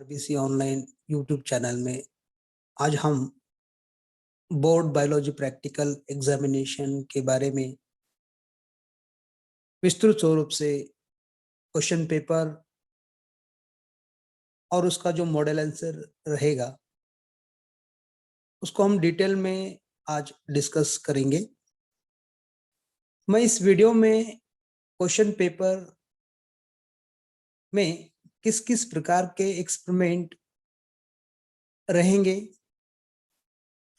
RBC online YouTube channel में आज हम बोर्ड बायोलॉजी प्रैक्टिकल एग्जामिनेशन के बारे में विस्तृत स्वरूप से क्वेश्चन पेपर और उसका जो मॉडल आंसर रहेगा उसको हम डिटेल में आज डिस्कस करेंगे। मैं इस वीडियो में क्वेश्चन पेपर में किस किस प्रकार के एक्सपेरिमेंट रहेंगे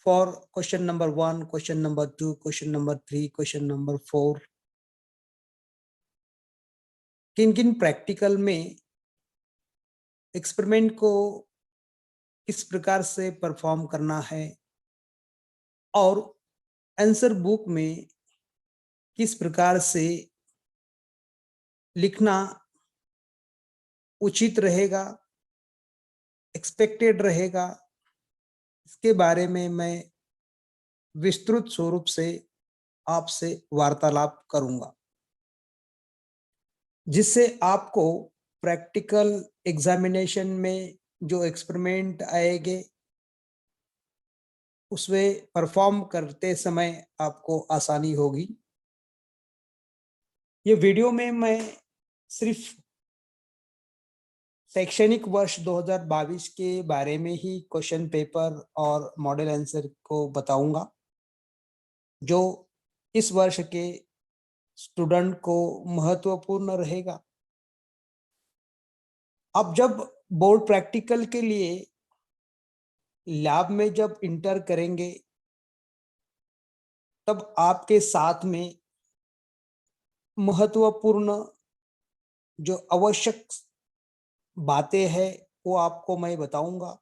for question number 1, question number 2, question number 3, question number 4, किन किन प्रैक्टिकल में एक्सपेरिमेंट को किस प्रकार से परफॉर्म करना है और आंसर बुक में किस प्रकार से लिखना उचित रहेगा, एक्सपेक्टेड रहेगा, इसके बारे में मैं विस्तृत स्वरूप से आपसे वार्तालाप करूंगा, जिससे आपको प्रैक्टिकल एग्जामिनेशन में जो एक्सपेरिमेंट आएंगे उसमें परफॉर्म करते समय आपको आसानी होगी। ये वीडियो में मैं सिर्फ शैक्षणिक वर्ष 2022 के बारे में ही क्वेश्चन पेपर और मॉडल आंसर को बताऊंगा, जो इस वर्ष के स्टूडेंट को महत्वपूर्ण रहेगा। अब जब बोर्ड प्रैक्टिकल के लिए लैब में जब इंटर करेंगे तब आपके साथ में महत्वपूर्ण जो आवश्यक बातें हैं वो आपको मैं बताऊंगा,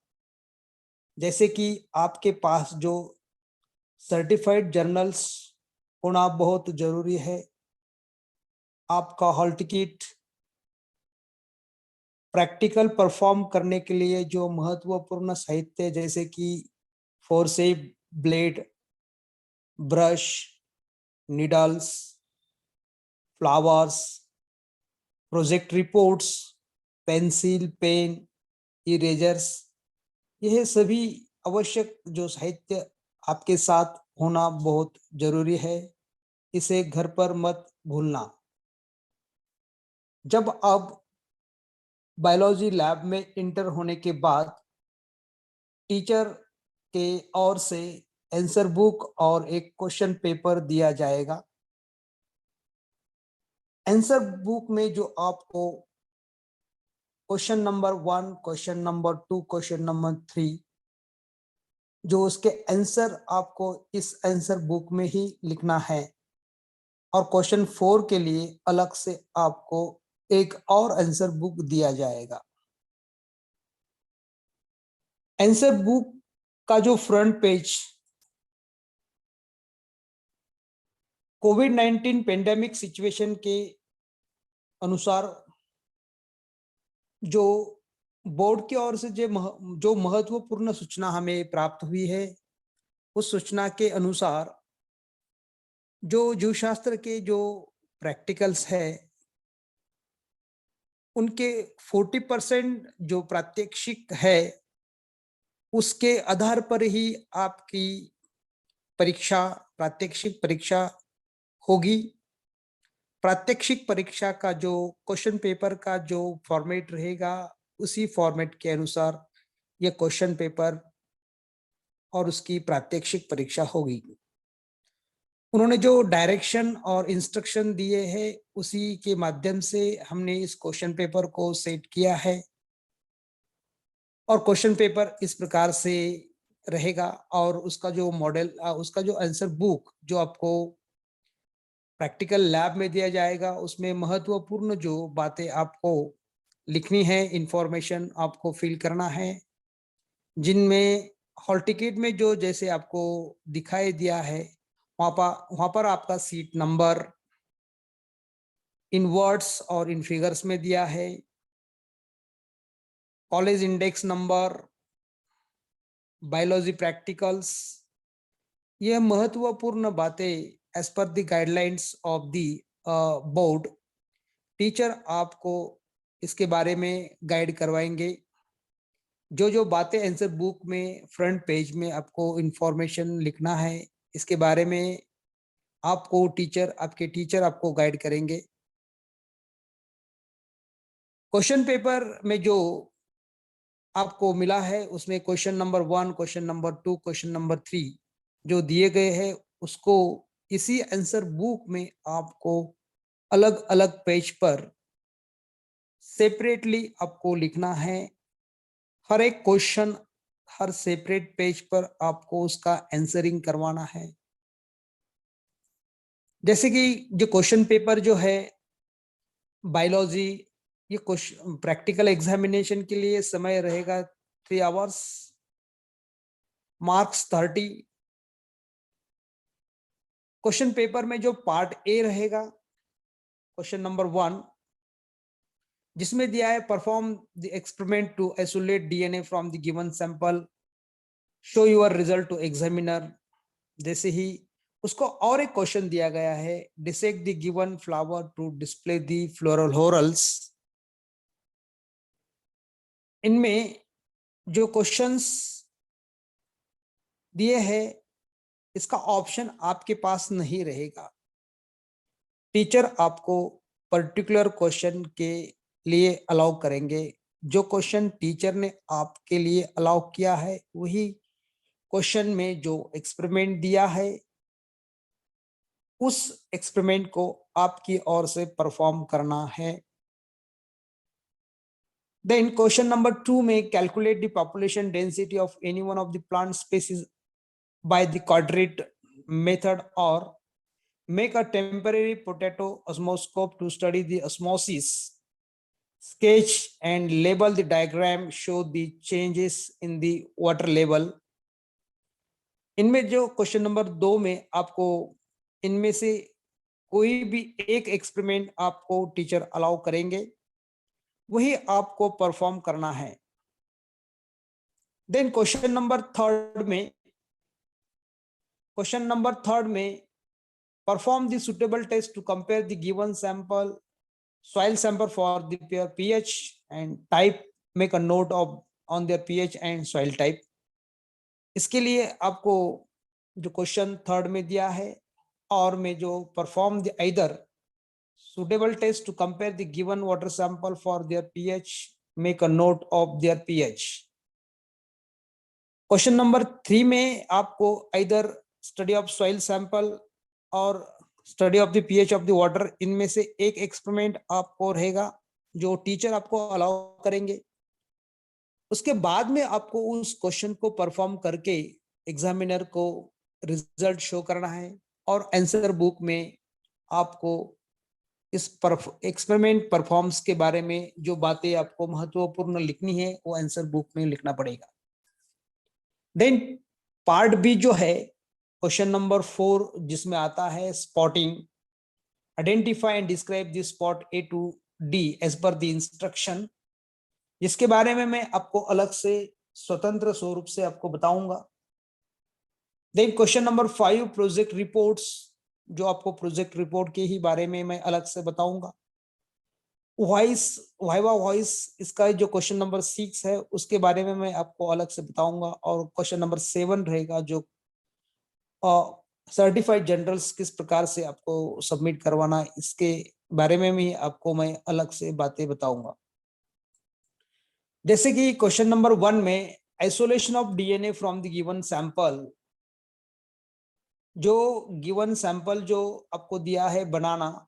जैसे कि आपके पास जो सर्टिफाइड जर्नल्स होना बहुत जरूरी है, आपका हॉल टिकट, प्रैक्टिकल परफॉर्म करने के लिए जो महत्वपूर्ण साहित्य जैसे कि forcep, blade, brush, needles, flowers, project reports, pencil, pen, erasers, यह सभी आवश्यक जो साहित्य आपके साथ होना बहुत जरूरी है। इसे घर पर मत भूलना। जब आप बायोलॉजी लैब में इंटर होने के बाद टीचर के ओर से आंसर बुक और एक क्वेश्चन पेपर दिया जाएगा। आंसर बुक में जो आपको question number 1, question number 2, question number 3 जो उसके आंसर आपको इस आंसर बुक में ही लिखना है, और क्वेश्चन 4 के लिए अलग से आपको एक और आंसर बुक दिया जाएगा। आंसर बुक का जो फ्रंट पेज कोविड-19 पेंडेमिक सिचुएशन के अनुसार जो बोर्ड की ओर से जो महत्वपूर्ण सूचना हमें प्राप्त हुई है, उस सूचना के अनुसार जो जीव शास्त्र के जो प्रैक्टिकल्स है उनके 40% जो प्रात्यक्षिक है उसके आधार पर ही आपकी प्रात्यक्षिक परीक्षा होगी। प्रात्यक्षिक परीक्षा का जो क्वेश्चन पेपर का जो फॉर्मेट रहेगा उसी फॉर्मेट के अनुसार यह क्वेश्चन पेपर और उसकी प्रात्यक्षिक परीक्षा होगी। उन्होंने जो डायरेक्शन और इंस्ट्रक्शन दिए हैं उसी के माध्यम से हमने इस क्वेश्चन पेपर को सेट किया है, और क्वेश्चन पेपर इस प्रकार से रहेगा और उसका जो मॉडल उसका जो आंसर बुक जो आपको प्रैक्टिकल लैब में दिया जाएगा उसमें महत्वपूर्ण जो बातें आपको लिखनी है, इंफॉर्मेशन आपको फिल करना है, जिनमें हॉल टिकट में जो जैसे आपको दिखाई दिया है वहां पर आपका सीट नंबर इन वर्ड्स और इन फिगर्स में दिया है, college index number, biology practicals, ये महत्वपूर्ण बातें as per the guidelines of the board teacher आपको इसके बारे में गाइड करवाएंगे। जो जो बातें आंसर बुक में फ्रंट पेज में आपको इंफॉर्मेशन लिखना है, इसके बारे में आपको आपके टीचर आपको गाइड करेंगे। क्वेश्चन पेपर में जो आपको मिला है उसमें question number 1, question number 2, question number 3 जो दिए गए हैं, उसको इसी आंसर बुक में आपको अलग अलग पेज पर सेपरेटली आपको लिखना है। हर एक क्वेश्चन हर सेपरेट पेज पर आपको उसका आंसरिंग करवाना है। जैसे कि जो क्वेश्चन पेपर जो है बायोलॉजी, ये क्वेश्चन प्रैक्टिकल एग्जामिनेशन के लिए समय रहेगा 3 आवर्स, मार्क्स 30। क्वेश्चन पेपर में जो पार्ट ए रहेगा, क्वेश्चन नंबर 1, जिसमें दिया है perform the experiment to isolate DNA from the given sample, show your result to examiner. जैसे ही उसको और एक क्वेश्चन दिया गया है, dissect the given flower to display the floral whorls. इनमें जो क्वेश्चंस दिए हैं, इसका ऑप्शन आपके पास नहीं रहेगा। टीचर आपको पर्टिकुलर क्वेश्चन के लिए अलाउ करेंगे। जो क्वेश्चन टीचर ने आपके लिए अलाउ किया है, वही क्वेश्चन में जो एक्सपेरिमेंट दिया है, उस एक्सपेरिमेंट को आपकी ओर से परफॉर्म करना है। देन क्वेश्चन नंबर 2 में calculate the population density of any one of the plant species by the quadrat method और make a temporary potato osmoscope to study the osmosis, sketch and label the diagram, show the changes in the water level। इनमें जो question number 2 में आपको इनमें से कोई भी एक एक्सपेरिमेंट आपको टीचर अलाउ करेंगे, वही आपको परफॉर्म करना है। देन क्वेश्चन नंबर थर्ड में perform the suitable test to compare the given soil sample for the pH and type, make a note of on their pH and soil type। इसके लिए आपको जो क्वेश्चन थर्ड में दिया है और में जो perform the either suitable test to compare the given water sample for their pH, make a note of their pH। Question number 3 में आपको either study of soil sample और study of the pH of the water, इनमें से एक experiment आपको रहेगा जो teacher आपको अलाउ करेंगे। उसके बाद में आपको उस क्वेश्चन को परफॉर्म करके एग्जामिनर को रिजल्ट शो करना है और आंसर बुक में आपको इस एक्सपेरिमेंट परफॉर्म्स के बारे में जो बातें आपको महत्वपूर्ण लिखनी है, वो आंसर बुक में लिखना पड़ेगा। देन पार्ट बी जो है क्वेश्चन नंबर 4, जिसमें आता है spotting, identify and describe the spot A to D as per the instruction. जिसके बारे में मैं आपको अलग से स्वतंत्र स्वरूप से आपको बताऊंगा। Then question number 5 project reports, जो आपको प्रोजेक्ट रिपोर्ट के ही बारे में मैं अलग से बताऊंगा। वॉइस इसका जो क्वेश्चन नंबर 6 है, उसके बारे में मैं आपको अलग से बताऊंगा। और क्वेश्चन नंबर 7 रहेगा जो सर्टिफाइड जर्नल्स किस प्रकार से आपको सबमिट करवाना, इसके बारे में भी आपको मैं अलग से बातें बताऊंगा। जैसे कि क्वेश्चन नंबर 1 में isolation of DNA from the given sample, जो गिवन सैंपल जो आपको दिया है बनाना,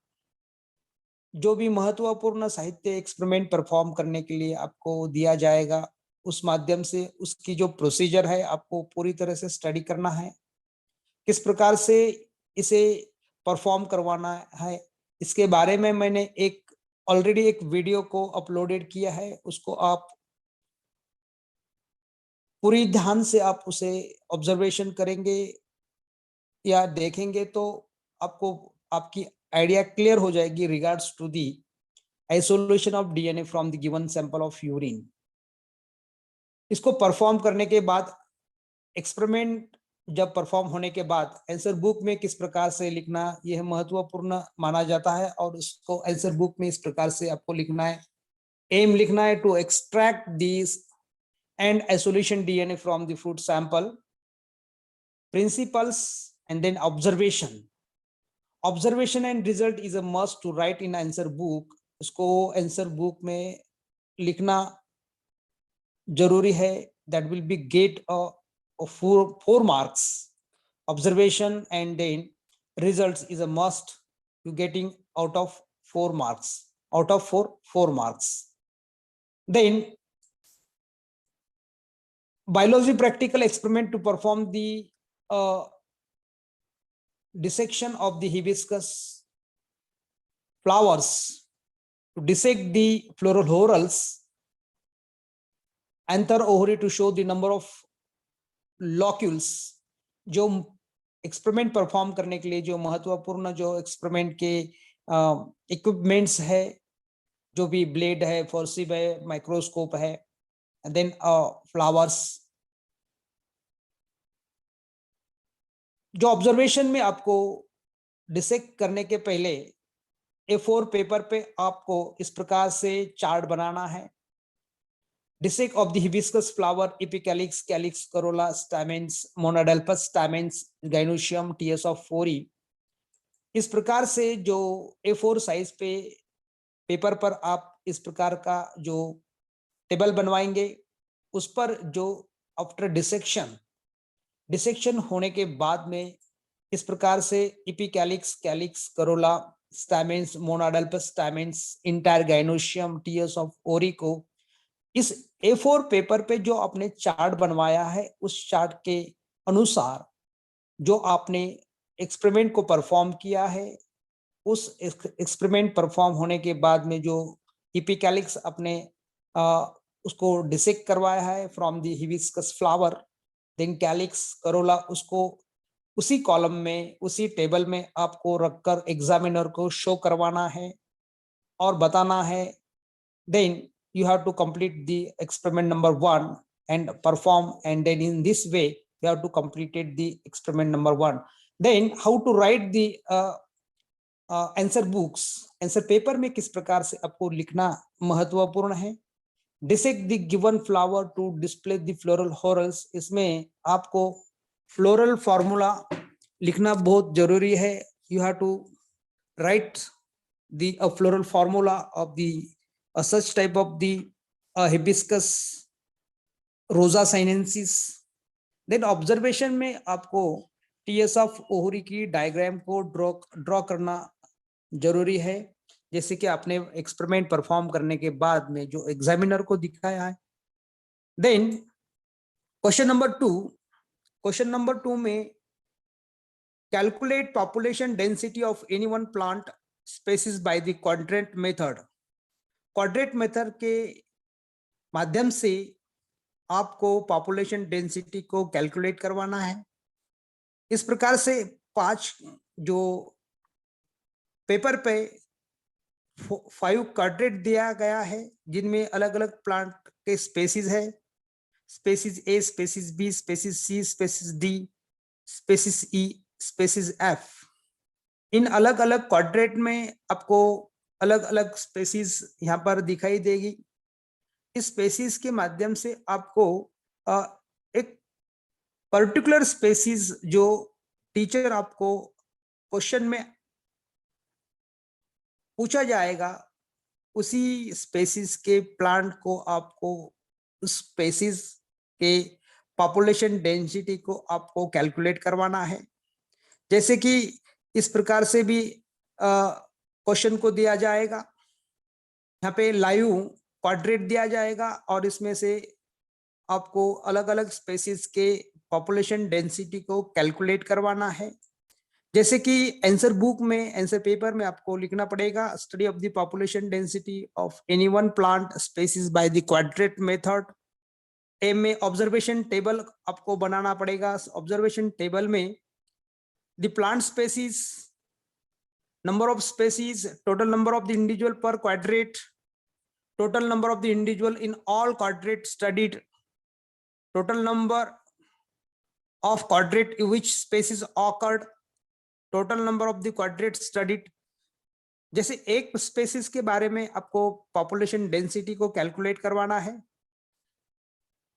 जो भी महत्वपूर्ण साहित्य एक्सपेरिमेंट परफॉर्म करने के लिए आपको दिया जाएगा, उस माध्यम से उसकी जो प्रोसीजर है आपको पूरी तरह से स्टडी करना है। किस प्रकार से इसे परफॉर्म करवाना है, इसके बारे में मैंने ऑलरेडी एक वीडियो को अपलोडेड किया है। उसको आप पूरी ध्यान से आप उसे ऑब्जर्वेशन करेंगे या देखेंगे तो आपको आपकी आइडिया क्लियर हो जाएगी regards to the isolation of DNA from the given sample of urine. इसको परफॉर्म करने के बाद, एक्सपेरिमेंट जब परफॉर्म होने के बाद आंसर बुक में किस प्रकार से लिखना, यह महत्वपूर्ण माना जाता है। और उसको आंसर बुक में इस प्रकार से आपको लिखना है। एम लिखना है to extract this and isolation DNA from the fruit sample. Principles and then observation. Observation and result is a must to write in answer book. उसको आंसर बुक में लिखना जरूरी है. That will be get a four marks. Observation and then results is a must to getting out of 4 marks. Out of 4 marks. Then biology practical experiment to perform the dissection of the hibiscus flowers, to dissect the floral whorls, anther ovary to show the number of locules. जो experiment perform करने के लिए जो महत्वपूर्ण जो experiment के equipments है, जो भी ब्लेड है, फोर्सिब है, माइक्रोस्कोप है, देन फ्लावर्स. जो ऑब्जर्वेशन में आपको डिसेक्ट करने के पहले A4 पेपर पे आपको इस प्रकार से चार्ट बनाना है. Dissect of the hibiscus flower, epicalyx, calyx, corolla, stamens, monadelphous, stamens, gynoecium, TS of 4E. इस प्रकार से जो A4 साइज पे पेपर पर आप इस प्रकार का जो टेबल बनवाएंगे, उस पर जो आफ्टर डिसेक्शन होने के बाद में इस प्रकार से epicalyx, calyx, corolla, stamens, monadelphous, stamens, entire gynoecium, TS of 4E को इस A4 पेपर पे जो आपने चार्ट बनवाया है, उस चार्ट के अनुसार जो आपने एक्सपेरिमेंट को परफॉर्म किया है, उस एक्सपेरिमेंट परफॉर्म होने के बाद में जो एपिकैलिक्स अपने उसको डिसेक्ट करवाया है from the hibiscus flower, then calyx, corolla, उसको उसी कॉलम में, उसी टेबल में आपको रखकर एग्जामिनर को शो करवाना है और बताना है. Then you have to complete the experiment number 1 and perform, and then in this way you have to complete the experiment number 1. Then how to write the answer books. Answer paper में किस प्रकार से आपको लिखना महत्वपूर्ण है. Dissect the given flower to display the floral whorls. इसमें आपको floral formula लिखना बहुत जरूरी है. You have to write the floral formula of the such type of the hibiscus rosa sinensis. Then observation में आपको TS of ओहरी की diagram को ड्रॉ करना जरूरी है, जैसे कि आपने एक्सपेरिमेंट परफॉर्म करने के बाद में जो एग्जामिनर को दिखाया है. देन क्वेश्चन नंबर 2 में calculate population density of any one plant species by the quadrant method. Quadrant method के माध्यम से आपको पॉपुलेशन डेंसिटी को कैलकुलेट करवाना है. इस प्रकार से 5 जो पेपर पे 5 क्वाड्रेंट दिया गया है, जिनमें अलग अलग प्लांट के स्पेसीज है. स्पेसीज ए, स्पेसीज बी, स्पेसीज सी, स्पेसीज डी, स्पेसीज ई, स्पेसीज एफ. इन अलग अलग क्वाड्रेंट में आपको अलग अलग स्पेसीज यहाँ पर दिखाई देगी. इस स्पेसीज के माध्यम से आपको एक पर्टिकुलर स्पेसीज जो टीचर आपको क्वेश्चन में पूछा जाएगा, उसी स्पेसीज के प्लांट को आपको उस स्पेसीज के पॉपुलेशन डेंसिटी को आपको कैलकुलेट करवाना है. जैसे कि इस प्रकार से भी क्वेश्चन को दिया जाएगा. यहाँ पे लाइव क्वाड्रेंट दिया जाएगा और इसमें से आपको अलग अलग स्पेसीज के पॉपुलेशन डेंसिटी को कैलकुलेट करवाना है. जैसे कि आंसर बुक में, आंसर पेपर में आपको लिखना पड़ेगा study of the population density of any one plant species by the quadrant method. A में ऑब्जर्वेशन टेबल आपको बनाना पड़ेगा. ऑब्जर्वेशन टेबल में the plant species, number of species, total number of the individual per quadrant, total number of the individual in all quadrant studied, total number of quadrant in which species occurred, total number of the quadrant studied. जैसे एक species के बारे में आपको population density को calculate करवाना है.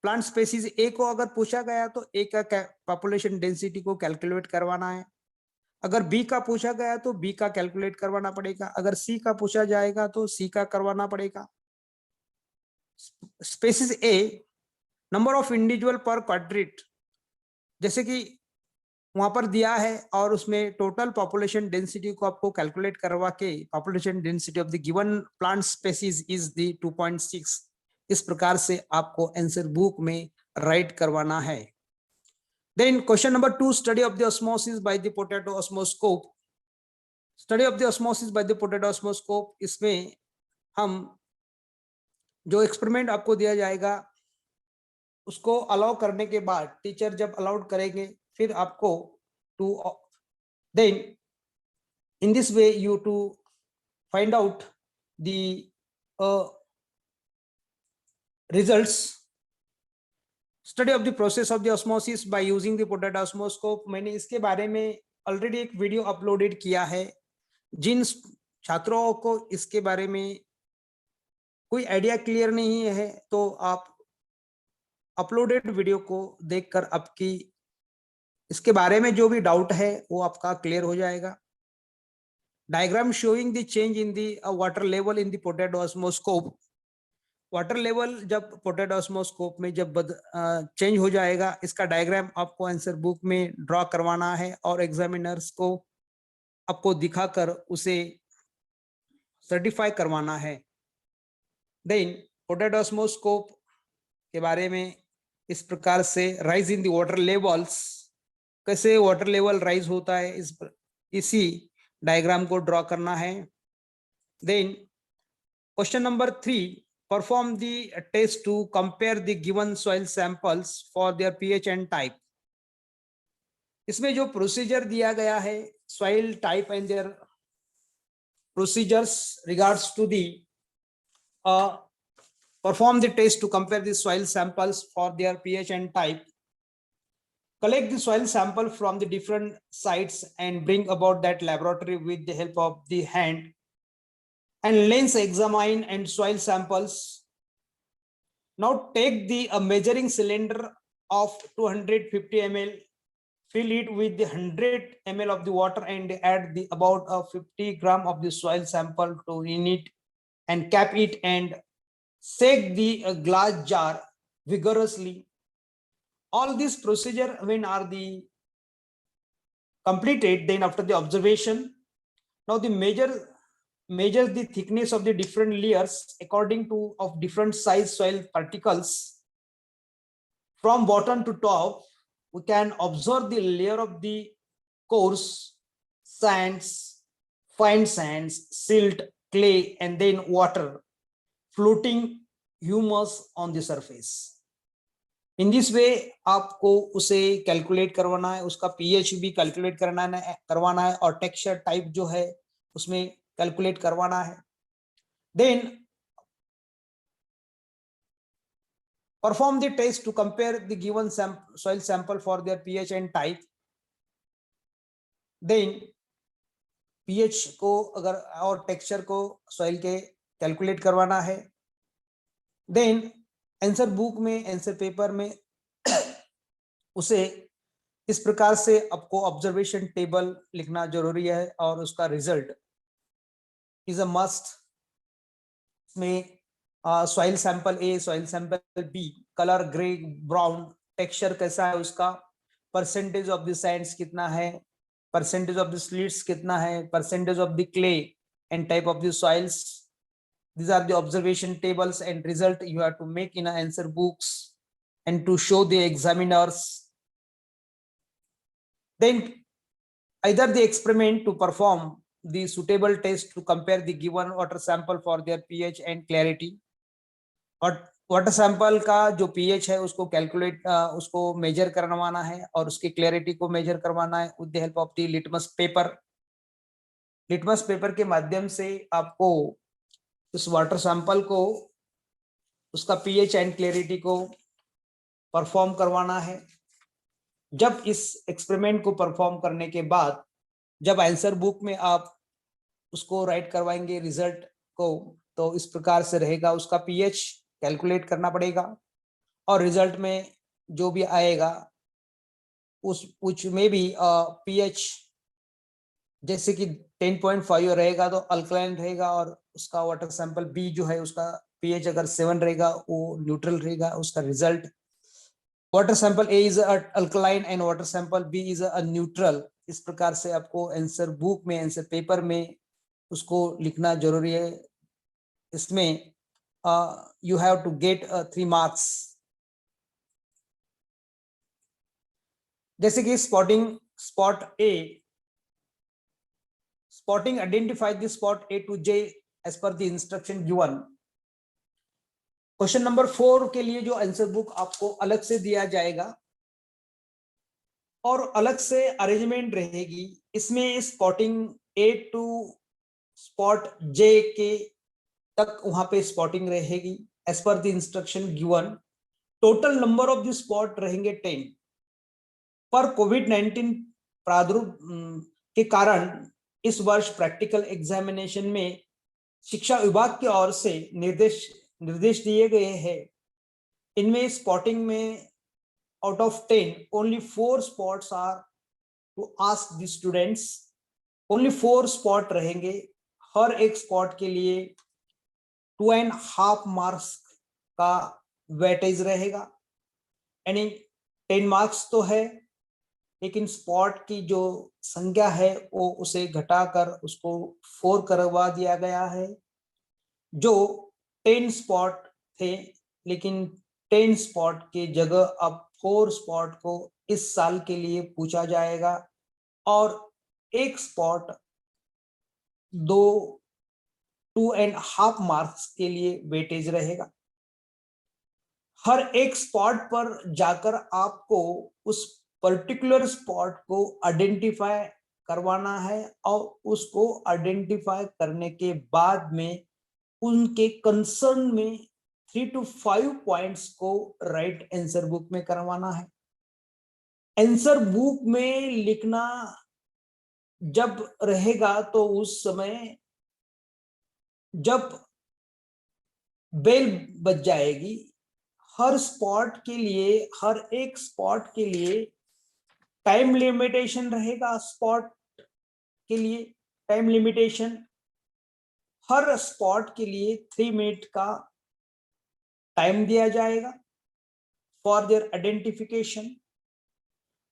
Plant species ए को अगर पूछा गया तो ए का पॉपुलेशन डेंसिटी को कैलकुलेट करवाना है। अगर बी का पूछा गया तो बी का कैलकुलेट करवाना पड़ेगा। अगर सी का पूछा जाएगा तो सी का करवाना पड़ेगा। Species A, number of individual पर क्वाड्रेट, जैसे कि वहां पर दिया है और उसमें टोटल पॉपुलेशन डेंसिटी को आपको कैलकुलेट करवा के population density of the given plant species is the 2.6, इस प्रकार से आपको आंसर बुक में राइट करवाना है। Then question number 2, study of the osmosis by the potato osmoscope. Study of the osmosis by the potato osmoscope, इसमें हम जो एक्सपेरिमेंट आपको दिया जाएगा उसको अलाउ करने के बाद टीचर जब अलाउड करेंगे फिर आपको to, then in this way you to find out the results. Study of the process of the osmosis by using the potato osmoscope, मैंने इसके बारे में ऑलरेडी एक वीडियो अपलोडेड किया है। जिन छात्रों को इसके बारे में कोई आइडिया क्लियर नहीं है तो आप अपलोडेड वीडियो को देखकर आपकी इसके बारे में जो भी डाउट है वो आपका क्लियर हो जाएगा। Diagram showing the change in the water level in the potato osmoscope. Water level जब पोटैटो ऑस्मोस्कोप में जब चेंज हो जाएगा, इसका डायग्राम आपको आंसर बुक में ड्रॉ करवाना है और एग्जामिनर्स को आपको दिखाकर उसे सर्टिफाई करवाना है। देन पोटैटो ऑस्मोस्कोप के बारे में इस प्रकार से rise in the water levels, कैसे वाटर लेवल राइज होता है इसी डायग्राम को ड्रॉ करना है। Then question number 3, perform the test to compare the given soil samples for their pH and type. इसमें जो प्रोसीजर दिया गया है, soil type and their procedures regards to the perform the test to compare the soil samples for their pH and type. Collect the soil sample from the different sites and bring about that laboratory with the help of the hand and lens examine and soil samples. Now take the measuring cylinder of 250 ml, fill it with the 100 ml of the water and add the about 50 gram of the soil sample to in it and cap it and shake the glass jar vigorously. All this procedure when are the completed, then after the observation, now the measures the thickness of the different layers according to of different size soil particles from bottom to top. We can observe the layer of the coarse sands, fine sands, silt, clay and then water, floating humus on the surface. In this वे आपको उसे calculate करवाना है, उसका pH भी calculate करवाना है और texture type जो है उसमें कैलकुलेट करवाना है। Then perform the test to compare the given soil sample for their pH and type. Then pH को अगर और टेक्सचर को सॉइल के कैलकुलेट करवाना है। देन आंसर बुक में, आंसर पेपर में उसे इस प्रकार से आपको ऑब्जर्वेशन टेबल लिखना जरूरी है और उसका रिजल्ट इज अ मस्ट। में soil sample A, soil sample B, colour grey brown, texture कैसा है उसका, परसेंटेज ऑफ द सैंड्स कितना है, परसेंटेज ऑफ द स्लिट्स कितना है, percentage of the clay and type of the soils. These are the observation tables and result you have to make in answer books and to show the examiners. Then either the experiment to perform the suitable test to compare the given water sample for their pH and clarity. और water sample का जो pH है उसको calculate उसको major करवाना है और उसकी क्लैरिटी को मेजर करवाना है with the help of the litmus paper. Litmus paper के माध्यम से आपको उस वाटर सैंपल को उसका पीएच एंड क्लैरिटी को परफॉर्म करवाना है. जब इस एक्सपेरिमेंट को परफॉर्म करने के बाद जब आंसर बुक में आप उसको राइट करवाएंगे रिजल्ट को, तो इस प्रकार से रहेगा. उसका पीएच कैलकुलेट करना पड़ेगा और रिजल्ट में जो भी आएगा उस में भी पीएच जैसे कि 10.5 रहेगा तो अल्कलाइन रहेगा, और उसका वाटर सैंपल बी जो है उसका पीएच अगर 7 रहेगा वो न्यूट्रल रहेगा उसका result. Water sample A is alkaline and water sample B is a neutral. इस प्रकार से आपको आंसर बुक में, आंसर पेपर में उसको लिखना जरूरी है। इसमें you have to get 3 marks. जैसे कि spot A, spotting identify the spot A to J as per the instruction given। Question number 4 के लिए जो आंसर बुक आपको अलग से दिया जाएगा और अलग से अरेंजमेंट रहेगी। इसमें spotting A to spot J के तक वहां पे स्पॉटिंग रहेगी as per the instruction given. Total number of the spot रहेंगे 10। पर कोविड-19 प्रादुर्भाव के कारण इस वर्ष प्रैक्टिकल एग्जामिनेशन में शिक्षा विभाग की ओर से निर्देश दिए गए हैं। इनमें स्पॉटिंग में out of 10 only 4 spots are to ask the students. Only 4 spot रहेंगे। हर एक स्पॉट के लिए 2.5 मार्क्स का वेटेज रहेगा, यानी 10 मार्क्स तो है लेकिन स्पॉट की जो संख्या है वो उसे घटाकर उसको 4 करवा दिया गया है। जो 10 स्पॉट थे लेकिन 10 स्पॉट के जगह अब 4 स्पॉट को इस साल के लिए पूछा जाएगा और एक स्पॉट 2.5 मार्क्स के लिए वेटेज रहेगा। हर एक स्पॉट पर जाकर आपको उस पर्टिकुलर स्पॉट को आइडेंटिफाई करवाना है और उसको आइडेंटिफाई करने के बाद में उनके कंसर्न में 3 to 5 पॉइंट्स को राइट आंसर बुक में करवाना है। आंसर बुक में लिखना जब रहेगा तो उस समय जब बेल बज जाएगी, हर स्पॉट के लिए, हर एक स्पॉट के लिए टाइम लिमिटेशन रहेगा। स्पॉट के लिए टाइम लिमिटेशन हर स्पॉट के लिए 3 मिनट का टाइम दिया जाएगा फॉर देयर आइडेंटिफिकेशन।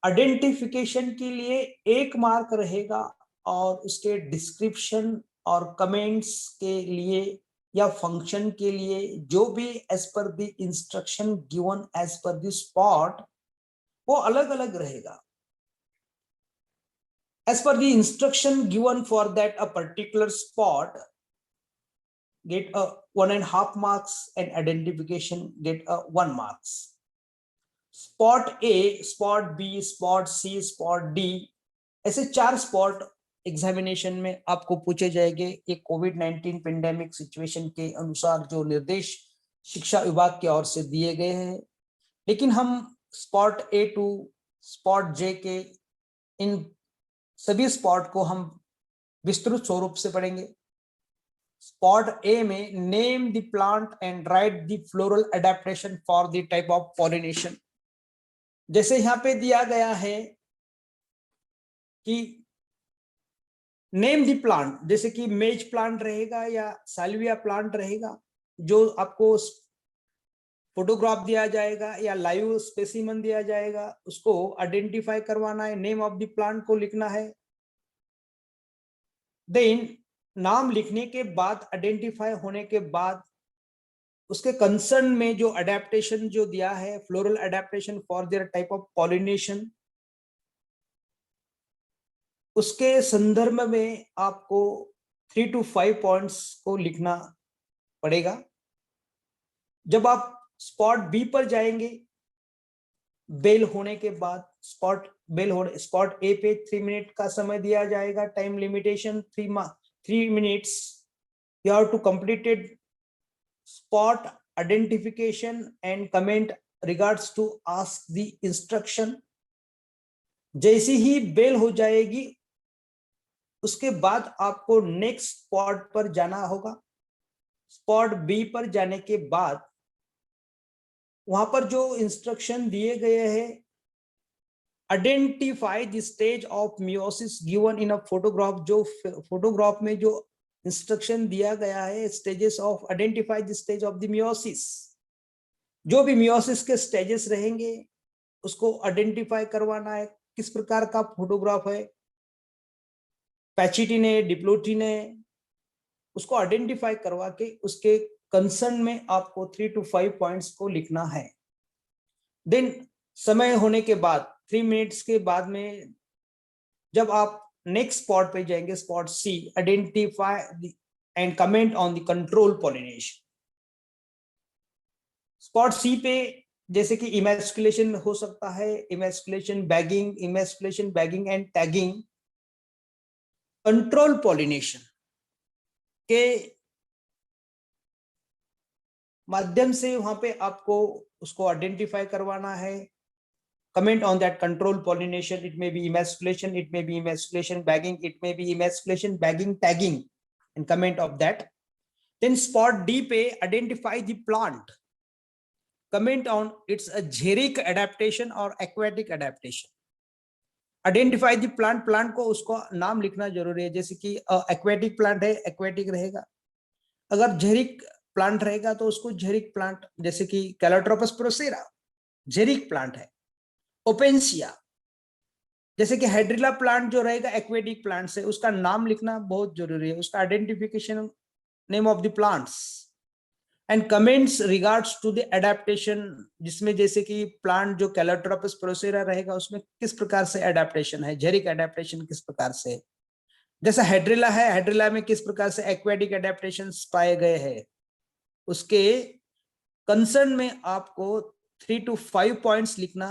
आइडेंटिफिकेशन के लिए 1 मार्क रहेगा और उसके डिस्क्रिप्शन और कमेंट्स के लिए या फंक्शन के लिए जो भी as per the instruction given as per the spot वो अलग अलग रहेगा। As per the instruction given for that a particular spot get a 1.5 marks and identification get a 1 marks। Spot A, spot B, spot C, spot D ऐसे 4 spot examination में आपको पूछे जाएंगे। ये कोविड-19 पेंडेमिक सिचुएशन के अनुसार जो निर्देश शिक्षा विभाग की ओर से दिए गए हैं, लेकिन हम स्पॉट ए टू स्पॉट जे के इन सभी स्पॉट को हम विस्तृत स्वरूप से पढ़ेंगे। स्पॉट ए में name the plant and write the floral adaptation for the type of pollination. जैसे यहाँ पे दिया गया है कि नेम द प्लांट, जैसे कि मेज प्लांट रहेगा या साल्विया प्लांट रहेगा, जो आपको फोटोग्राफ दिया जाएगा या लाइव स्पेसिमन दिया जाएगा, उसको आइडेंटिफाई करवाना है, नेम ऑफ द प्लांट को लिखना है। देन नाम लिखने के बाद, आइडेंटिफाई होने के बाद उसके कंसर्न में जो अडेप्टेशन जो दिया है, floral adaptation for their type of pollination, उसके संदर्भ में आपको 3 to 5 पॉइंट्स को लिखना पड़ेगा। जब आप स्पॉट बी पर जाएंगे, बेल होने के बाद स्पॉट ए पे 3 मिनट का समय दिया जाएगा, time limitation 3 minutes. You have to completed spot identification and comment regards to ask the instruction। जैसे ही बेल हो जाएगी उसके बाद आपको नेक्स्ट स्पॉट पर जाना होगा। स्पॉट बी पर जाने के बाद वहां पर जो इंस्ट्रक्शन दिए गए हैं, identify the stage of meiosis given in a photograph, जो फोटोग्राफ में जो इंस्ट्रक्शन दिया गया है, stages of identify the stage of the meiosis, जो भी मियोसिस के स्टेजेस रहेंगे उसको आइडेंटिफाई करवाना है। किस प्रकार का फोटोग्राफ है, पैचिटिन है, डिप्लोटिन है, उसको आइडेंटिफाई करवा के उसके कंसर्न में आपको 3 to 5 पॉइंट्स को लिखना है। देन समय होने के बाद 3 मिनट्स के बाद में जब आप नेक्स्ट स्पॉट पे जाएंगे, spot C, identify and comment on the control pollination. Spot C पे जैसे कि इमैस्कुलेशन हो सकता है, emasculation bagging and tagging. Control pollination के माध्यम से वहां पे आपको उसको आइडेंटिफाई करवाना है। Comment on that control pollination, it may be emasculation, it may be emasculation bagging, it may be emasculation bagging tagging, and comment of that. Then spot D पे identify the plant, comment on its a xeric adaptation और aquatic adaptation. Identify the plant, plant को उसको नाम लिखना जरूरी है, जैसे कि एक्वेटिक प्लांट है, एक्वेटिक रहेगा। अगर जेरिक प्लांट रहेगा तो उसको जेरिक प्लांट, जैसे कि कैलोट्रोपस प्रोसेरा जेरिक प्लांट है। ओपेंसिया, जैसे कि हाइड्रिला प्लांट जो रहेगा एक्वेटिक प्लांट से, उसका नाम लिखना बहुत जरूरी है, उसका identification, name of the plants and comments regards to the adaptation, जिसमें जैसे कि प्लांट जो कैलोट्रोपस प्रोसेरा रहेगा उसमें किस प्रकार से एडेप्टेशन है, जेरिक एडेप्टेशन किस प्रकार से, जैसे हाइड्रिला है, हाइड्रिला में किस प्रकार से एक्वेटिक एडेप्टेशन पाए गए हैं, उसके कंसर्न में आपको 3 to 5 पॉइंट्स लिखना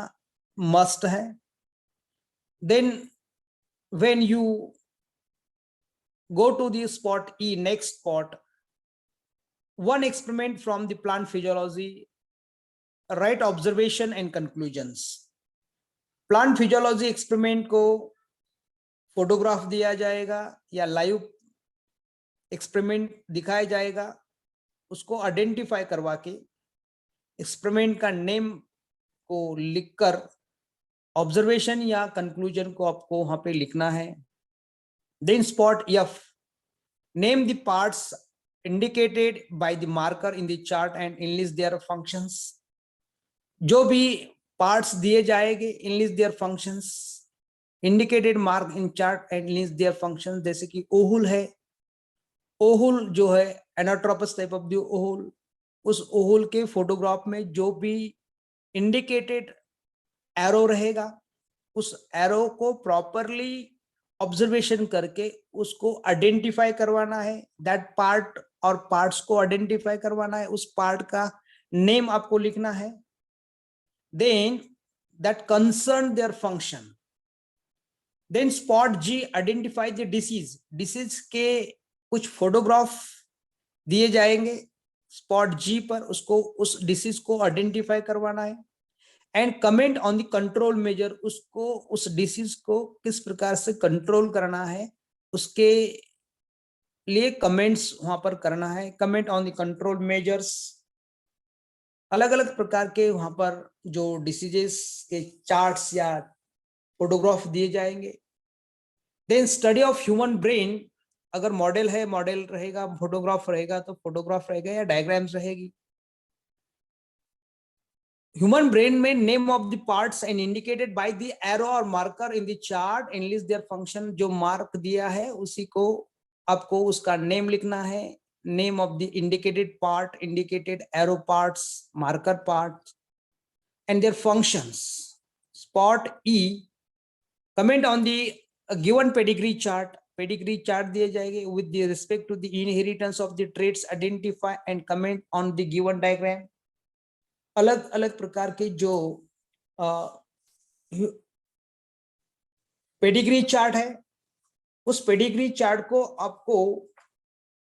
मस्ट है। Then when you go to the spot E, next spot, one experiment from the plant physiology, write observation and conclusions। Plant physiology experiment को फोटोग्राफ दिया जाएगा या लाइव एक्सपेरिमेंट दिखाया जाएगा, उसको आइडेंटिफाई करवा के एक्सपेरिमेंट का नेम को लिखकर ऑब्जर्वेशन या कंक्लूजन को आपको वहां पे लिखना है। Then spot F, name the parts indicated by the marker in the chart and enlist their functions। जो भी पार्ट्स दिए जाएंगे, enlist their functions, indicated mark in chart and enlist their functions। जैसे कि ओहुल है, ओहुल जो है एनाट्रोपस टाइप ऑफ द ओहुल, उस ओहुल के फोटोग्राफ में जो भी इंडिकेटेड एरो रहेगा, उस एरो को प्रॉपरली ऑब्जर्वेशन करके उसको आइडेंटिफाई करवाना है। दैट पार्ट और पार्ट्स को आइडेंटिफाई करवाना है, उस पार्ट का नेम आपको लिखना है। Then that concern their function. Then spot G, identify the disease, disease के कुछ फोटोग्राफ दिए जाएंगे स्पॉट जी पर, उसको उस डिसीज को आइडेंटिफाई करवाना है। And comment on the control measure, उसको उस डिसीज को किस प्रकार से कंट्रोल करना है उसके लिए कमेंट्स वहां पर करना है। Comment on the control measures, अलग अलग प्रकार के वहां पर जो डिसीजेस के चार्ट्स या फोटोग्राफ दिए जाएंगे। Then study of human brain, अगर मॉडल है मॉडल रहेगा, फोटोग्राफ रहेगा तो फोटोग्राफ रहेगा या डायग्राम्स रहेगी। ह्यूमन ब्रेन में name of the parts and indicated by the arrow और marker in the chart and list their function, जो मार्क दिया है उसी को आपको उसका नेम लिखना है। Name of the indicated part, indicated arrow parts, marker part and their functions. Spot E, comment on the given pedigree chart, pedigree chart दिए जाएंगे with the respect to the inheritance of the traits, identify and comment on the given diagram. अलग अलग प्रकार के जो pedigree chart है, उस pedigree chart को आपको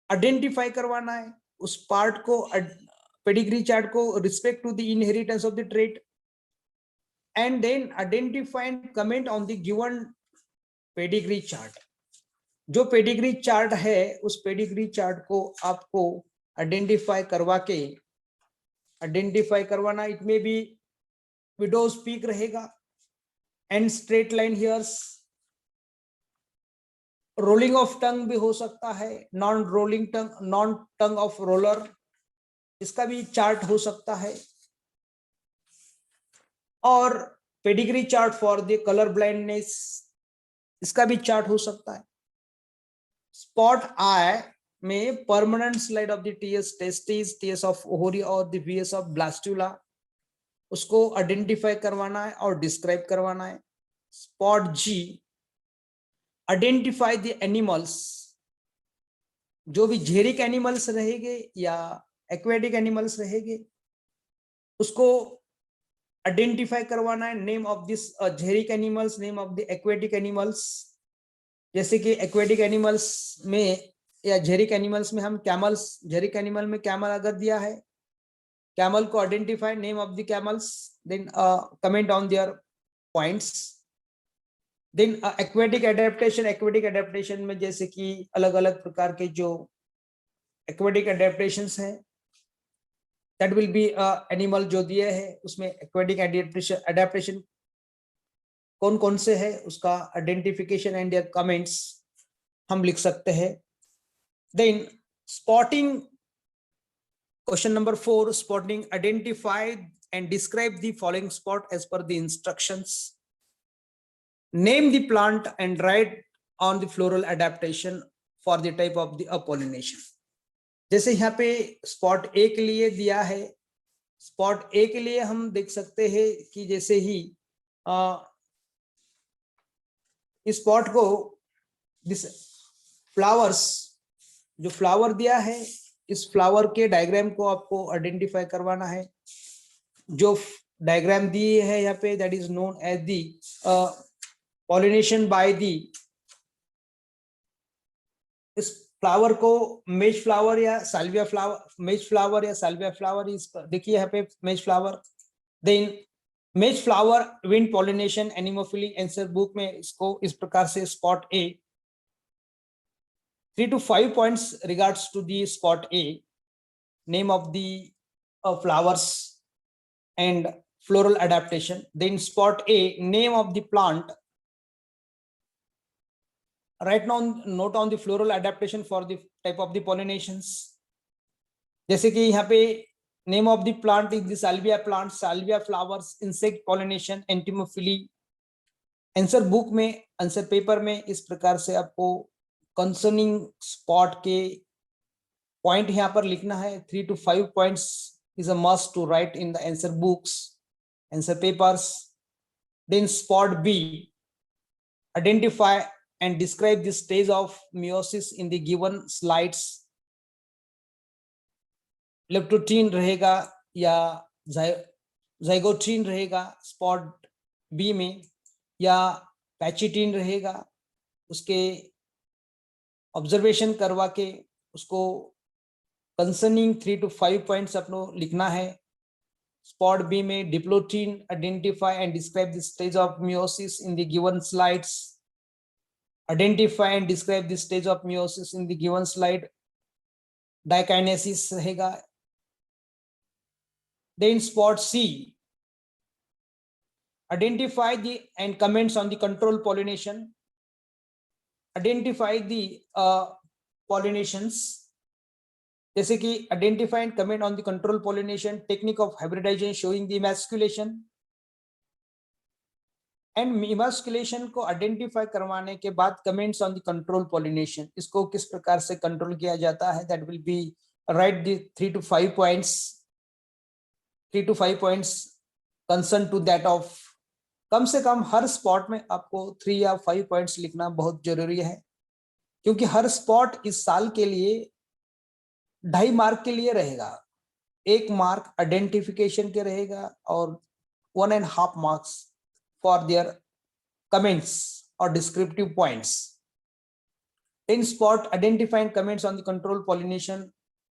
आइडेंटिफाई करवाना है, उस पार्ट को, पेडिग्री चार्ट को respect to the inheritance of the trait, and then identify and comment on the given pedigree chart. जो पेडिग्री चार्ट है उस पेडिग्री चार्ट को आपको आइडेंटिफाई करवा के आइडेंटिफाई करवाना। It may be widow's peak रहेगा and straight line hairs. Rolling of tongue भी हो सकता है, non rolling tongue, non tongue of roller, इसका भी चार्ट हो सकता है। और pedigree chart for the colour blindness, इसका भी चार्ट हो सकता है। स्पॉट आई में permanent slide of the TS testis, TS of ovary और द वीएस ऑफ ब्लास्टुला, उसको आइडेंटिफाई करवाना है और डिस्क्राइब करवाना है। Spot G, identify the animals, जो भी जेरिक एनिमल्स रहेंगे या एक्वेटिक एनिमल्स रहेंगे उसको आइडेंटिफाई करवाना है। Name of this xeric animals, name of the aquatic animals. जैसे कि एक्वेटिक एनिमल्स में या जेरिक एनिमल्स में हम कैमल्स, जेरिक एनिमल में कैमल अगर दिया है, कैमल को identify, name of the camels, then comment on their points. Then aquatic adaptation, aquatic adaptation में जैसे कि अलग अलग प्रकार के जो एक्वेटिक एडेप्टेशंस हैं, दैट विल बी एनिमल जो दिए है उसमें एक्वेटिक एडेप्टेशन कौन कौन से है, उसका आइडेंटिफिकेशन एंड देयर कमेंट्स हम लिख सकते हैं। Then spotting, question number 4, spotting, identify and describe the following spot as per the instructions. Name the plant and write on the floral adaptation for the type of the pollination. जैसे यहाँ पे spot ए के लिए दिया है, spot ए के लिए हम देख सकते हैं कि जैसे ही इस स्पॉट को, दिस फ्लावर्स, जो फ्लावर दिया है इस फ्लावर के डायग्राम को आपको आइडेंटिफाई करवाना है। जो डायग्राम दी है यहाँ पे, that is known as the pollination by the, इस फ्लावर को मेज फ्लावर या साल्विया फ्लावर, मेज फ्लावर या साल्विया फ्लावर, इस देखिए यहाँ पे maize flower. Then maize flower wind pollination anemophily, answer book में इसको इस प्रकार से spot A 3 to 5 points regards to the spot A, name of the flowers and floral adaptation. Then spot A, name of the plant, write down note on the floral adaptation for the type of the pollinations. जैसे कि यहाँ पे name of the plant is the salvia plant, salvia flowers, insect pollination, entomophily. Answer book में, answer paper में इस प्रकार से आपको कंसर्निंग स्पॉट के पॉइंट यहाँ पर लिखना है। 3 to 5 points is a must to write in the answer books, answer papers. Then spot B, identify and describe the stage of meiosis in the given slides. Leptotene रहेगा या zygotene रहेगा spot B में, या pachytene रहेगा, उसके observation करवा के उसको कंसर्निंग 3 to 5 points अपनो लिखना है। स्पॉट बी में diplotene, identify and describe the stage of meiosis in the given slides. Identify and describe the stage of meiosis in the given slide. Dikinesis रहेगा। Then spot C, identify the and comments on the control pollination. Identify the pollinations, जैसे कि identify and comment on the control pollination, technique of hybridization showing the emasculation. And emasculation को identify करवाने के बाद comments on the control pollination, इसको किस प्रकार से कंट्रोल किया जाता है, that will be write the 3 to 5 points, 3 to 5 points concern to that of, कम से कम हर स्पॉट में आपको 3 या 5 points लिखना बहुत जरूरी है, क्योंकि हर स्पॉट इस साल के लिए 2.5 मार्क के लिए रहेगा। 1 मार्क आइडेंटिफिकेशन के रहेगा और 1.5 marks for their comments or descriptive points. In spot, identify and comments on the control pollination,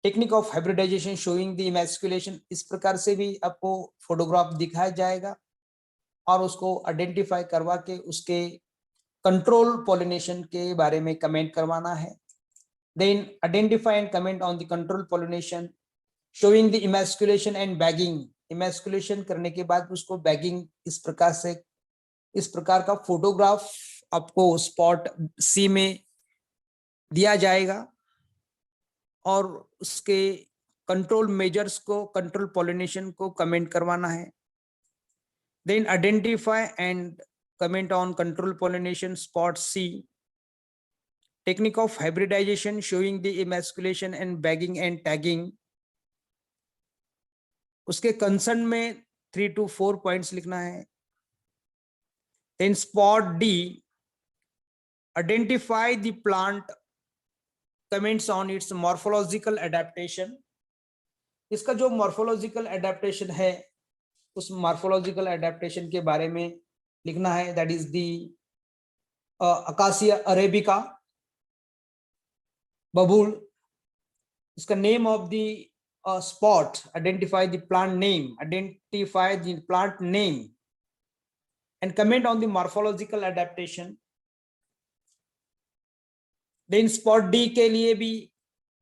technique of hybridization showing the emasculation. इस प्रकार से भी आपको फोटोग्राफ दिखाया जाएगा और उसको आइडेंटिफाई करवा के उसके कंट्रोल पॉलिनेशन के बारे में कमेंट करवाना है। Then identify and comment on the control pollination showing the emasculation and bagging, emasculation करने के बाद उसको बैगिंग इस प्रकार से, इस प्रकार का फोटोग्राफ आपको स्पॉट सी में दिया जाएगा और उसके कंट्रोल मेजर्स को, कंट्रोल पॉलिनेशन को कमेंट करवाना है। Then identify and comment on control pollination spot C, technique of hybridization showing the emasculation and bagging and tagging, उसके कंसर्न में 3 to 4 पॉइंट्स लिखना है। Then spot D, identify the plant, comments on its morphological adaptation, इसका जो morphological adaptation है उस morphological adaptation के बारे में लिखना है। That is the acacia arabica बबूल, इसका name of the spot, identify the plant name, identify the plant name and comment on the morphological adaptation. Then spot D के लिए भी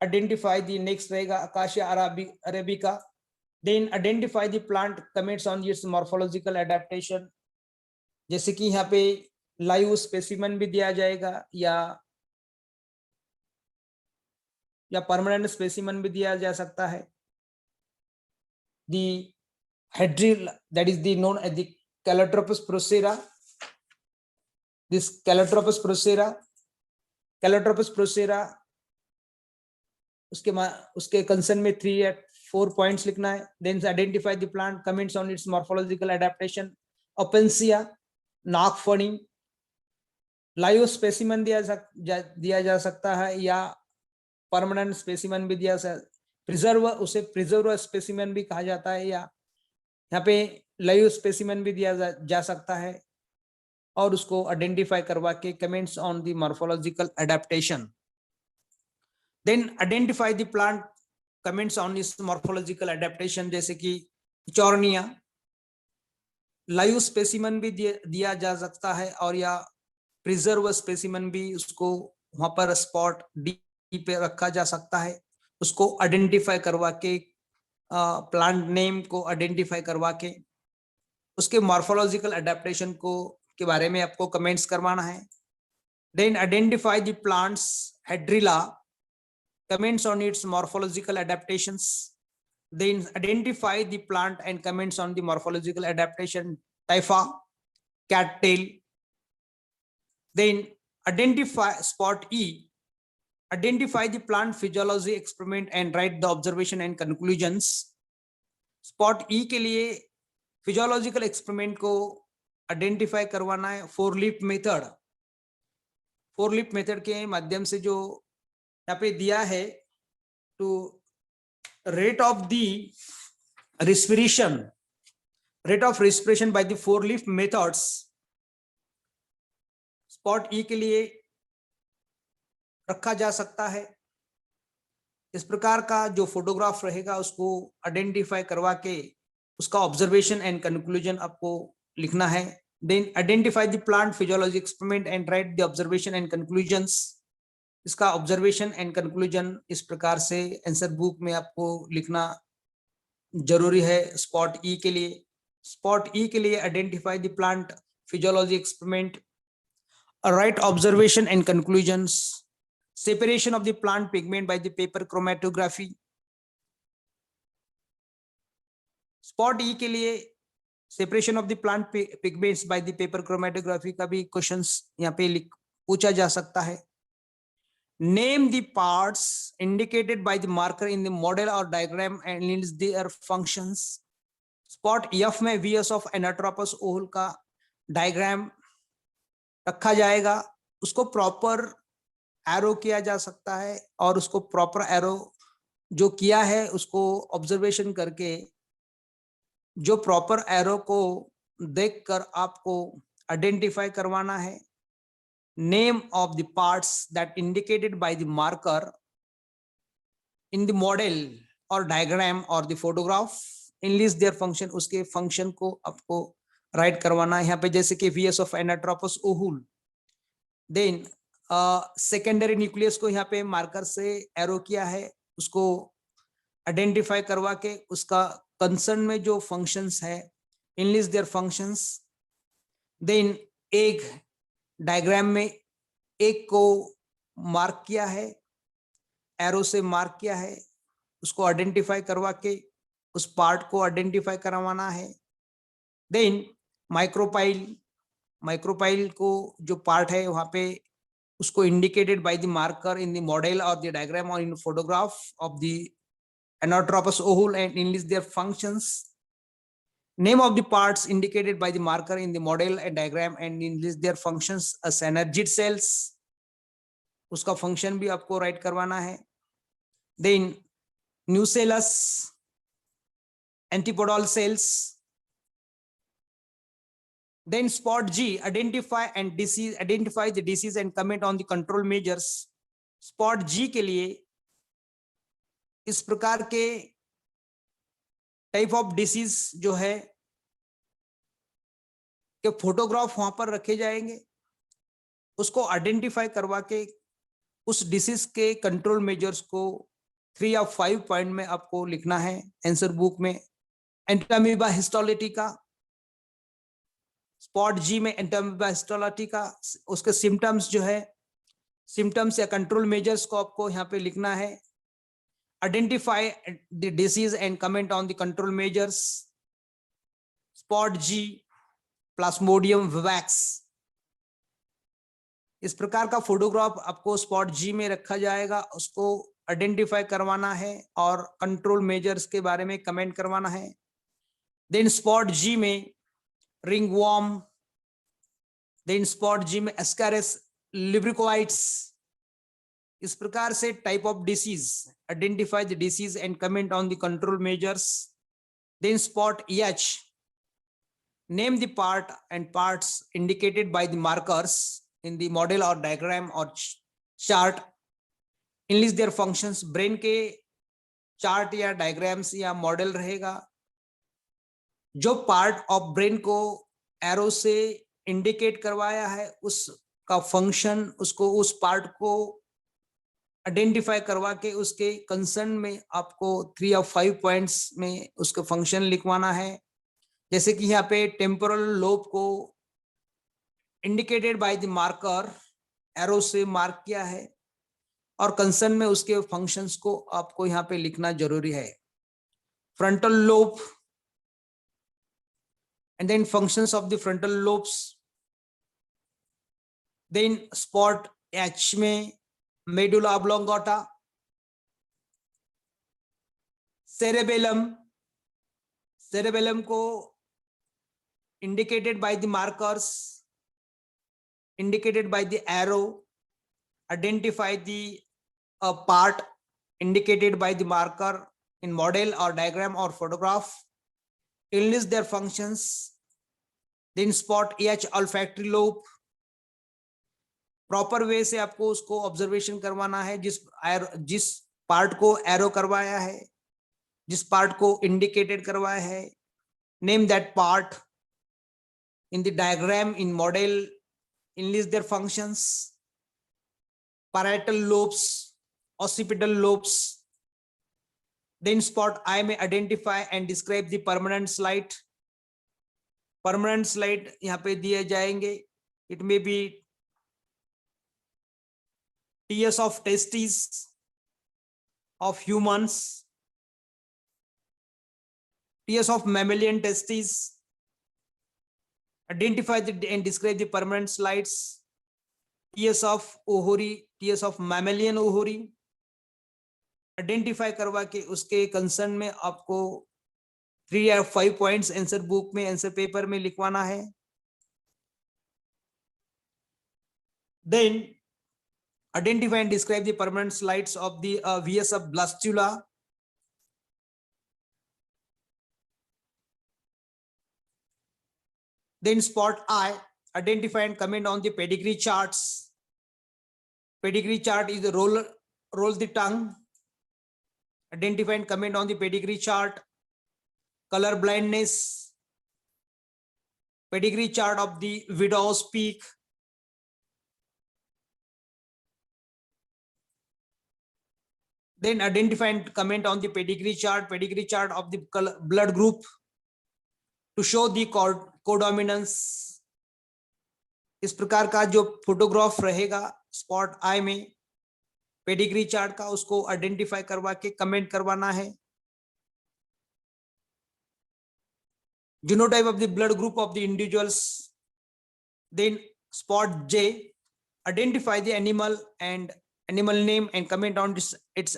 identify the next रहेगा Acacia arabica, then identify the plant, comments on its morphological adaptation, जैसे कि यहाँ पे live specimen भी दिया जाएगा या परमानेंट स्पेसिमेन भी दिया जा सकता है। The hedril, that is the known as the Calotropis procera, this Calotropis procera उसके कंसर्न में 3 या 4 पॉइंट्स लिखना है। Then identify the plant, comments on its morphological adaptation, opuntia नागफनी, लाइव स्पेसिमेन दिया जा सकता है या परमानेंट स्पेसिमेन भी दिया, प्रिजर्व, उसे प्रिजर्व स्पेसिमेन भी कहा जाता है या यहाँ पे लाइव स्पेसिमेन भी दिया जा सकता है और उसको आइडेंटिफाई करवा के comments on the morphological adaptation. Then identify the plant, comments on its morphological adaptation, जैसे कि चौरनिया, लाइव स्पेसिमेन भी दिया जा सकता है और या प्रिजर्व स्पेसिमेन भी उसको वहां पर स्पॉट डी पे रखा जा सकता है, उसको आइडेंटिफाई करवा के प्लांट नेम को आइडेंटिफाई करवा के उसके मॉर्फोलॉजिकल एडेप्टेशन को के बारे में आपको कमेंट्स करवाना है। Then identify the plants hydrilla, comments on its morphological adaptations. Then identify the plant and comments on the morphological adaptation typha cat tail. Then identify spot E, identify the plant physiology experiment and write the observation and conclusions. spot E के लिए physiological experiment को identify करवाना है। 4-leaf method, 4-leaf method के माध्यम से जो यहाँ पे दिया है to rate of respiration by the 4-leaf methods, spot E के लिए रखा जा सकता है। इस प्रकार का जो फोटोग्राफ रहेगा उसको आइडेंटिफाई करवा के उसका ऑब्जर्वेशन एंड कंक्लूजन आपको लिखना है। Then identify the plant physiology experiment and write the observation and conclusions, इसका ऑब्जर्वेशन एंड कंक्लूजन इस प्रकार से आंसर बुक में आपको लिखना जरूरी है। स्पॉट ई के लिए, स्पॉट ई के लिए identify the plant physiology experiment, right observation and conclusions, separation of the plant pigment by the paper chromatography। spot E के लिए separation of the plant pigments by the paper chromatography का भी questions यहाँ पे पूछा जा सकता है। name the parts indicated by the marker in the model or diagram and list their functions। spot F में Vs of Anatropous oohle का डायग्राम रखा जाएगा, उसको प्रॉपर एरो किया जा सकता है और उसको प्रॉपर एरो जो किया है उसको ऑब्जर्वेशन करके जो प्रॉपर एरो को देखकर आपको आइडेंटिफाई करवाना है। Name of the parts that indicated by the marker in the model और डायग्राम और the photograph, and list their function, उसके फंक्शन को आपको राइट करवाना है यहाँ पे, जैसे कि VS of anatropous ovule. Then secondary nucleus को यहाँ पे मार्कर से एरो किया है, उसको आइडेंटिफाई करवा के उसका कंसर्न में जो फंक्शंस है, इनलिस्ट देयर फंक्शंस। देन एक डायग्राम में एक को मार्क किया है, एरो से मार्क किया है, उसको आइडेंटिफाई करवा के उस पार्ट को आइडेंटिफाई करवाना है। देन माइक्रोपाइल को जो पार्ट है वहां पे उसको indicated by the marker in the model और द डायग्राम और in photograph of the anatropous ohule and enlist their functions. Name of the parts indicated by the marker in the model and diagram and enlist their functions as synergid cells. उसका function भी आपको write करवाना है। Then nucellus, antipodal cells. Then spot G, identify the disease and comment on the control measures. Spot G के लिए इस प्रकार के टाइप ऑफ डिसीज जो है कि फोटोग्राफ वहां पर रखे जाएंगे, उसको आइडेंटिफाई करवा के उस डिसीज के कंट्रोल मेजर्स को 3 या 5 पॉइंट में आपको लिखना है आंसर बुक में। एंटामीबा हिस्टोलिटिका, स्पॉट जी में एंटामीबा हिस्टोलिटिका, उसके सिम्टम्स जो है, सिम्टम्स या कंट्रोल मेजर्स को आपको यहाँ पे लिखना है। Identify the disease and comment on the control measures. Spot G, Plasmodium vivax, इस प्रकार का फोटोग्राफ आपको स्पॉट जी में रखा जाएगा, उसको आइडेंटिफाई करवाना है और कंट्रोल मेजर्स के बारे में कमेंट करवाना है। देन स्पॉट जी में रिंगवॉर्म, देन स्पॉट जी में एस्कैरिस लिब्रिकोइड्स। इस प्रकार से type of disease, identify the disease and comment on the control measures. Then spot H, name the part and parts indicated by the markers in the model or diagram or chart, enlist their functions। Brain के chart या diagrams या model रहेगा, जो part of brain को arrow से indicate करवाया है उसका फंक्शन, उसको उस पार्ट को आइडेंटिफाई करवा के उसके कंसर्न में आपको 3 या 5 पॉइंट्स में उसका फंक्शन लिखवाना है। जैसे कि यहाँ पे टेम्पोरल लोब को indicated by the marker, arrow से मार्क किया है और कंसर्न में उसके फंक्शंस को आपको यहाँ पे लिखना जरूरी है। Frontal lobe and then functions of the frontal lobes. Then spot H में मेडुला ऑब्लोंगेटा, सेरेबेलम को indicated by the markers, indicated by the arrow, identify the part indicated by the marker in model or diagram or photograph, enlist their functions। then spot EH olfactory lobe, proper way से आपको उसको observation करवाना है, जिस part को arrow करवाया है, जिस पार्ट को इंडिकेटेड करवाया है, name that part in the diagram in model, enlist their functions। parietal lobes, occipital lobes। then spot I may identify and describe the permanent slight। permanent slight यहाँ पे दिए जाएंगे, it may be tears of testes of humans, tears of mammalian testes। identify and describe the permanent slides। tears of ovary, tears of mammalian ovary, identify करवा के उसके concern में आपको 3 या 5 पॉइंट्स आंसर बुक में, आंसर पेपर में लिखवाना है। Then identify and describe the permanent slides of the VS of blastula। Then spot I, identify and comment on the pedigree charts। pedigree chart is the roll the tongue, identify and comment on the pedigree chart। color blindness, pedigree chart of the widow's peak। Then identify and comment on the pedigree chart of the blood group to show the codominance. इस प्रकार का जो photograph रहेगा spot I में pedigree chart का, उसको identify करवा के कमेंट करवाना है. Genotype of the blood group of the individuals. Then spot J, identify the animal and animal name and comment on its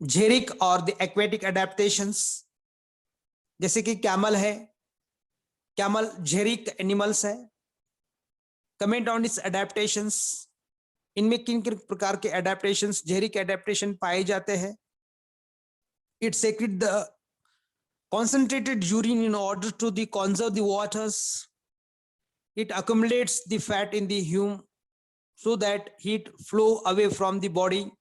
xeric or the aquatic adaptations. जैसे कि camel है, camel xeric animals है. Comment on it's adaptations, इनमें किन किन प्रकार के adaptations xeric adaptation पाए जाते हैं. It secrete the concentrated urine in order to conserve the waters. It accumulates the fat in the hume so that heat flow away from the body.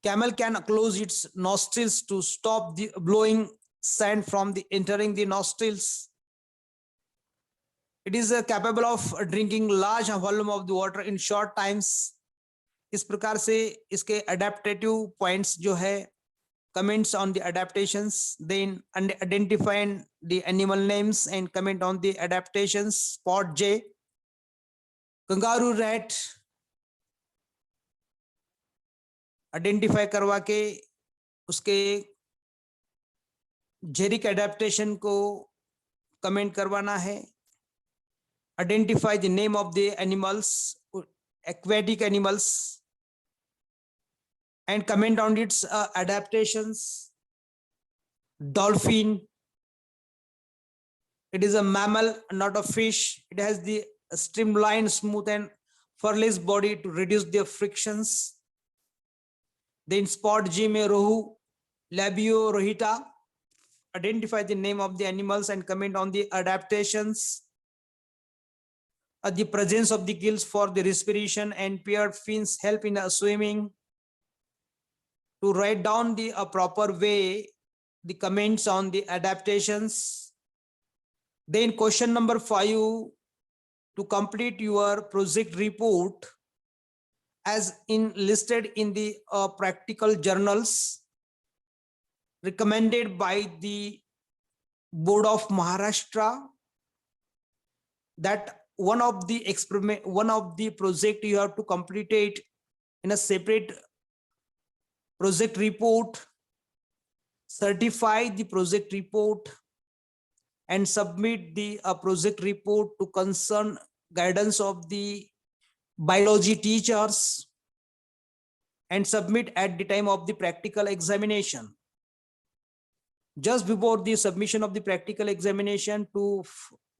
Camel can close its nostrils to stop the blowing sand from entering the nostrils. It is capable of drinking large volume of the water in short times. इस प्रकार से इसके adaptative points जो है, comments on the adaptations, then identify the animal names and comment on the adaptations. Spot J, kangaroo rat identify करवा के उसके जेरिक adaptation को कमेंट करवाना है. Identify the name of the animals, aquatic animals, and comment on its adaptations. Dolphin, it is a mammal, not a fish. It has the streamlined, smooth and furless body to reduce the frictions. Then spot G में rohu, labio rohita, identify the name of the animals and comment on the adaptations. The presence of the gills for the respiration and paired fins help in swimming. To write down the proper way the comments on the adaptations. Then question number 5, to complete your project report as listed in the practical journals recommended by the Board of Maharashtra, that one of the project you have to complete it in a separate project report, certify the project report and submit the project report to concerned guidance of the biology teachers and submit at the time of the practical examination. Just before the submission of the practical examination,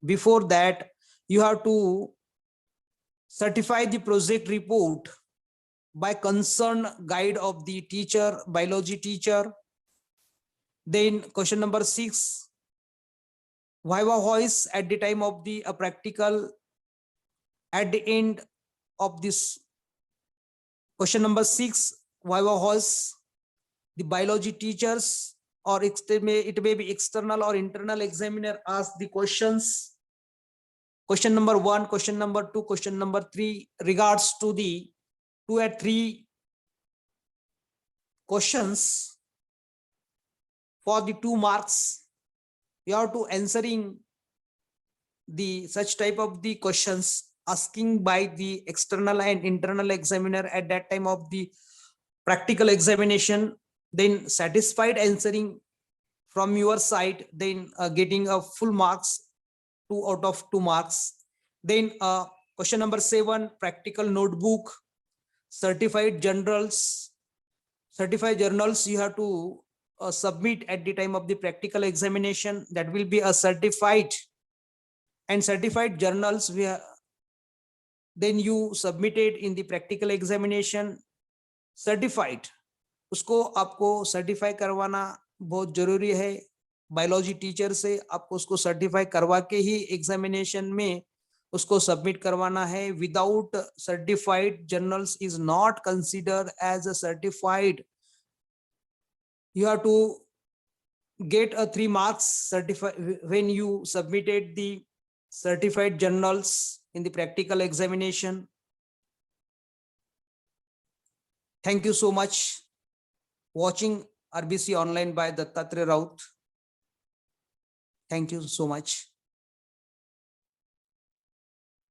before that you have to certify the project report by concerned guide of the teacher, biology teacher. Then question number 6, viva voice at the time of the practical. At the end of this question number 6, viva voice, the biology teachers or it may be external or internal examiner ask the questions. Question number 1, question number 2, question number 3 regards to the 2 and 3 questions for the 2 marks. You have to answering the such type of the questions asking by the external and internal examiner at that time of the practical examination, then satisfied answering from your side, then getting a full marks, 2 out of 2 marks. Then question number 7, practical notebook, certified journals you have to submit at the time of the practical examination. That will be a certified journals then you submitted in the practical examination. certified, उसको आपको certify करवाना बहुत जरूरी है. Biology teacher से आपको उसको certify करवा के ही एग्जामिनेशन में उसको सबमिट करवाना है. Without certified journals is not considered as a certified. You have to get a 3 marks certified when you submitted the certified journals in the practical examination. Thank you so much watching RBC online by Dattatreya Raut. Thank you so much.